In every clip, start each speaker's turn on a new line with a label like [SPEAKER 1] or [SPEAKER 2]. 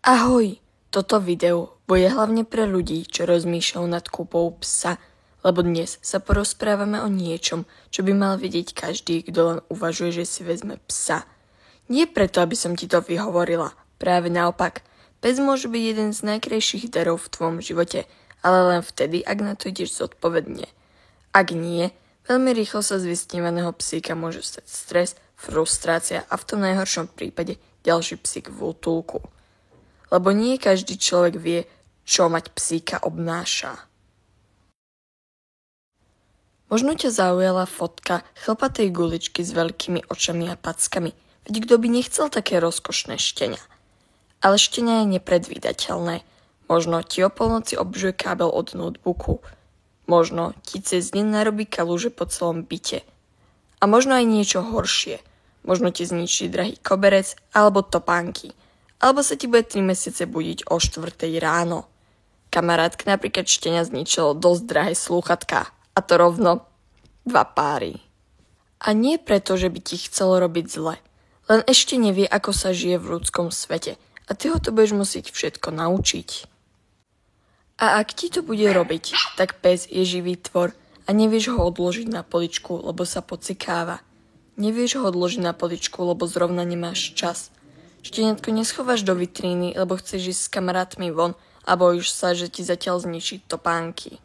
[SPEAKER 1] Ahoj! Toto video bude hlavne pre ľudí, čo rozmýšľajú nad kúpou psa, lebo dnes sa porozprávame o niečom, čo by mal vedieť každý, kto len uvažuje, že si vezme psa. Nie preto, aby som ti to vyhovorila, práve naopak. Pes môže byť jeden z najkrajších darov v tvojom živote, ale len vtedy, ak na to ideš zodpovedne. Ak nie, veľmi rýchlo sa z vysnívaného psíka môže stať stres, frustrácia a v tom najhoršom prípade ďalší psík v útulku. Lebo nie každý človek vie, čo mať psíka obnáša. Možno ťa zaujala fotka chlpatej guličky s veľkými očami a packami, veď kto by nechcel také rozkošné štenia. Ale štenia je nepredvídateľné. Možno ti o polnoci obžuje kábel od notebooku. Možno ti cez deň narobí kaluže po celom byte. A možno aj niečo horšie. Možno ti zničí drahý koberec alebo topánky. Alebo sa ti bude 3 mesiace budiť o 4 ráno. Kamarátke napríklad štenia zničilo dosť drahé slúchatka. A to rovno 2 páry. A nie preto, že by ti chcelo robiť zle. Len ešte nevie, ako sa žije v ľudskom svete. A ty ho to budeš musieť všetko naučiť. A ak ti to bude robiť, tak pes je živý tvor a nevieš ho odložiť na poličku, lebo sa pocikáva. Nevieš ho odložiť na poličku, lebo zrovna nemáš čas. Šteniatko neschováš do vitríny, lebo chceš ísť s kamarátmi von a bojíš sa, že ti zatiaľ zničí topánky.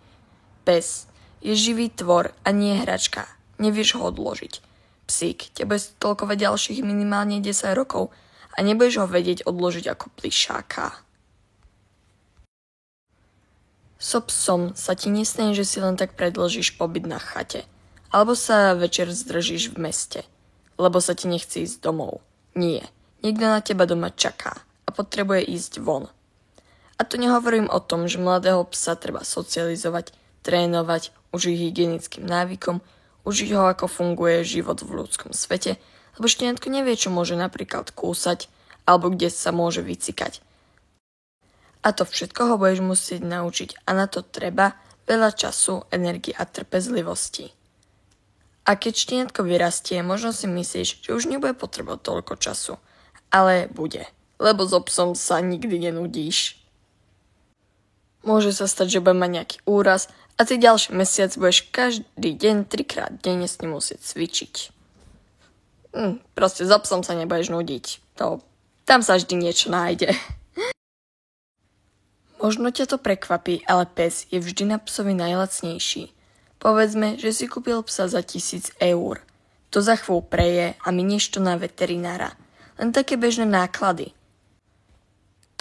[SPEAKER 1] Pes je živý tvor a nie hračka. Nevieš ho odložiť. Psík ťa bude stolkovať ďalších minimálne 10 rokov a nebudeš ho vedieť odložiť ako plišáka. So psom sa ti nestane, že si len tak predĺžíš pobyt na chate. Alebo sa večer zdržíš v meste. Lebo sa ti nechce ísť domov. Nie. Niekto na teba doma čaká a potrebuje ísť von. A to nehovorím o tom, že mladého psa treba socializovať, trénovať, užiť hygienickým návykom, užiť ho, ako funguje život v ľudskom svete, lebo šteniatko nevie, čo môže napríklad kúsať alebo kde sa môže vycikať. A to všetko ho budeš musieť naučiť a na to treba veľa času, energie a trpezlivosti. A keď šteniatko vyrastie, možno si myslíš, že už nebude potrebovať toľko času. Ale bude, lebo so psom sa nikdy nenudíš. Môže sa stať, že bude mať nejaký úraz a ty ďalší mesiac budeš každý deň 3-krát denne s ním musieť cvičiť. Proste so psom sa nebudeš nudiť. Tam sa vždy niečo nájde. Možno ťa to prekvapí, ale pes je vždy na psovi najlacnejší. Povedzme, že si kúpil psa za 1,000 eur. To za chvíľu preje a minieš to na veterinára. Len také bežné náklady.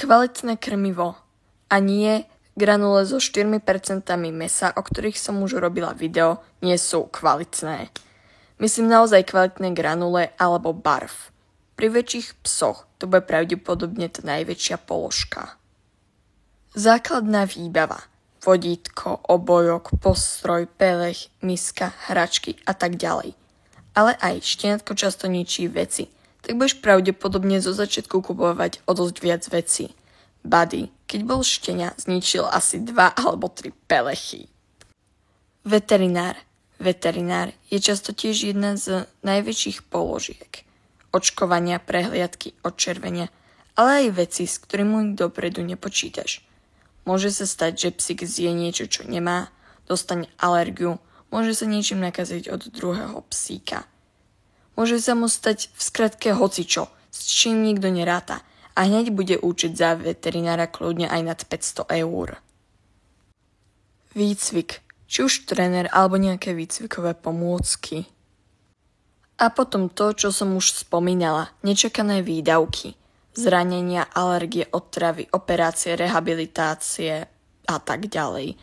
[SPEAKER 1] Kvalitné krmivo a nie granule so 4% mesa, o ktorých som už robila video, nie sú kvalitné. Myslím naozaj kvalitné granule alebo barv. Pri väčších psoch to bude pravdepodobne tá najväčšia položka. Základná výbava. Vodítko, obojok, postroj, pelech, miska, hračky a tak ďalej. Ale aj šteniatko často ničí veci. Tak budeš pravdepodobne zo začiatku kupovať o dosť viac vecí. Buddy, keď bol štenia, zničil asi 2 alebo 3 pelechy. Veterinár. Veterinár je často tiež jedna z najväčších položiek. Očkovania, prehliadky, odčervenia, ale aj veci, s ktorými dopredu nepočítaš. Môže sa stať, že psík zje niečo, čo nemá, dostane alergiu, môže sa niečím nakaziť od druhého psíka. Môže sa mu stať v skratke hocičo, s čím nikto neráta a hneď bude účiť za veterinára kľudne aj nad 500 eur. Výcvik, či už tréner alebo nejaké výcvikové pomôcky. A potom to, čo som už spomínala, nečakané výdavky, zranenia, alergie, otravy, operácie, rehabilitácie a tak ďalej.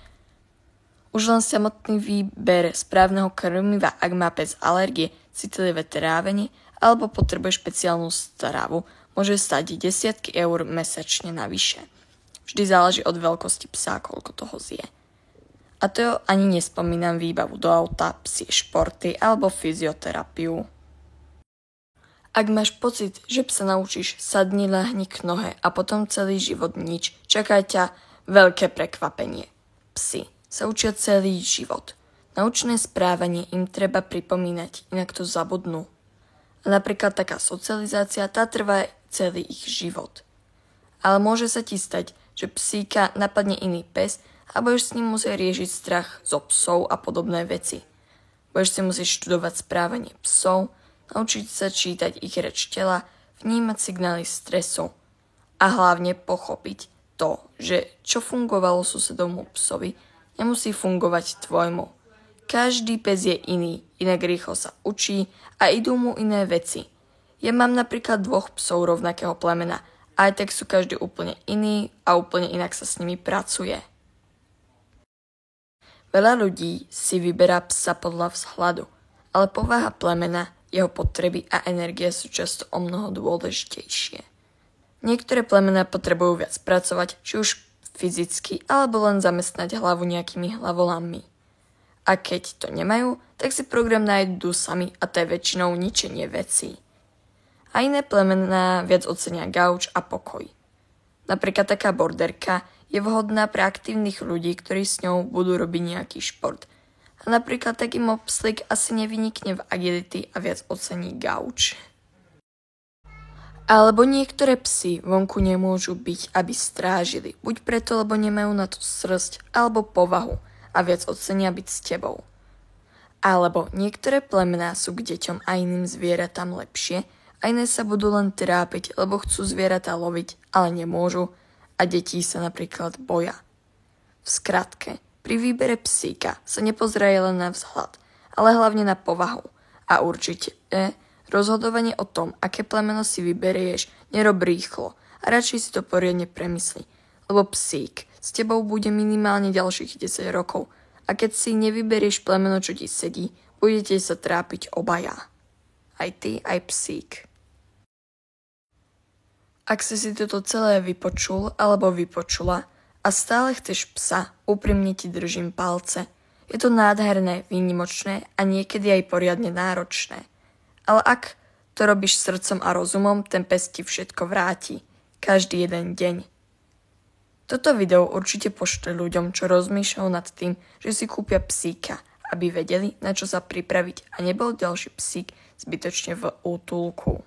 [SPEAKER 1] Už len samotný výber správneho krmiva, ak má pes alergie, citlivé trávenie alebo potrebuje špeciálnu stravu, môže stať desiatky eur mesačne navyše. Vždy záleží od veľkosti psa, koľko toho zje. A to ani nespomínam výbavu do auta, psie športy alebo fyzioterapiu. Ak máš pocit, že psa naučíš, sadni, ľahni k nohe a potom celý život nič, čaká ťa veľké prekvapenie. Psi sa učia celý život. Naučné správanie im treba pripomínať, inak to zabudnú. A napríklad taká socializácia, tá trvá celý ich život. Ale môže sa ti stať, že psíka napadne iný pes a budeš s ním musieť riešiť strach zo psov a podobné veci. Budeš si musieť študovať správanie psov, naučiť sa čítať ich reč tela, vnímať signály stresu a hlavne pochopiť to, že čo fungovalo susedovmu psovi, nemusí fungovať tvojmu. Každý pes je iný, inak rýchlo sa učí a idú mu iné veci. Ja mám napríklad 2 psov rovnakého plemena, aj tak sú každý úplne iný a úplne inak sa s nimi pracuje. Veľa ľudí si vyberá psa podľa vzhľadu, ale povaha plemena, jeho potreby a energia sú často omnoho dôležitejšie. Niektoré plemená potrebujú viac pracovať, či už fyzicky, alebo len zamestnať hlavu nejakými hlavolammi. A keď to nemajú, tak si program nájdú sami a to je väčšinou ničenie vecí. A iné plemená viac ocenia gauč a pokoj. Napríklad taká borderka je vhodná pre aktívnych ľudí, ktorí s ňou budú robiť nejaký šport. A napríklad taký mopslík asi nevynikne v agility a viac ocení gauč. Alebo niektoré psy vonku nemôžu byť, aby strážili, buď preto, lebo nemajú na to srsť alebo povahu a viac ocenia byť s tebou. Alebo niektoré plemená sú k deťom a iným zvieratám lepšie a iné sa budú len trápiť, lebo chcú zvieratá loviť, ale nemôžu a deti sa napríklad boja. V skratke, pri výbere psíka sa nepozeraj len na vzhľad, ale hlavne na povahu. A určite rozhodovanie o tom, aké plemeno si vyberieš, nerob rýchlo a radšej si to poriadne premysli, lebo psík s tebou bude minimálne ďalších 10 rokov a keď si nevyberieš plemeno, čo ti sedí, budete sa trápiť obaja. Aj ty, aj psík. Ak si toto celé vypočul alebo vypočula a stále chceš psa, úprimne ti držím palce. Je to nádherné, výnimočné a niekedy aj poriadne náročné. Ale ak to robíš srdcom a rozumom, ten pes ti všetko vráti. Každý jeden deň. Toto video určite pošle ľuďom, čo rozmýšľajú nad tým, že si kúpia psíka, aby vedeli, na čo sa pripraviť a nebol ďalší psík zbytočne v útulku.